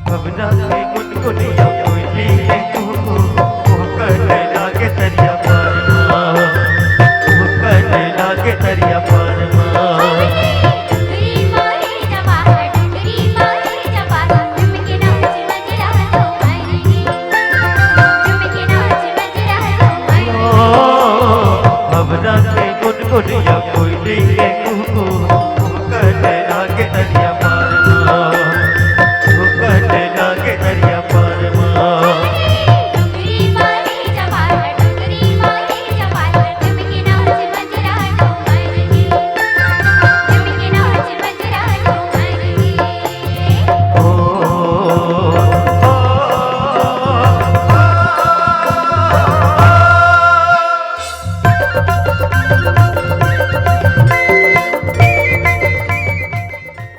भवरा के गुनगुनिया कोयली के कुहू कुह करने लागे तरिया पार माँ, कुह करने लागे तरिया पार माँ। भवरा के गुनगुनिया कोयली के कुहू कुह करने लागे तरिया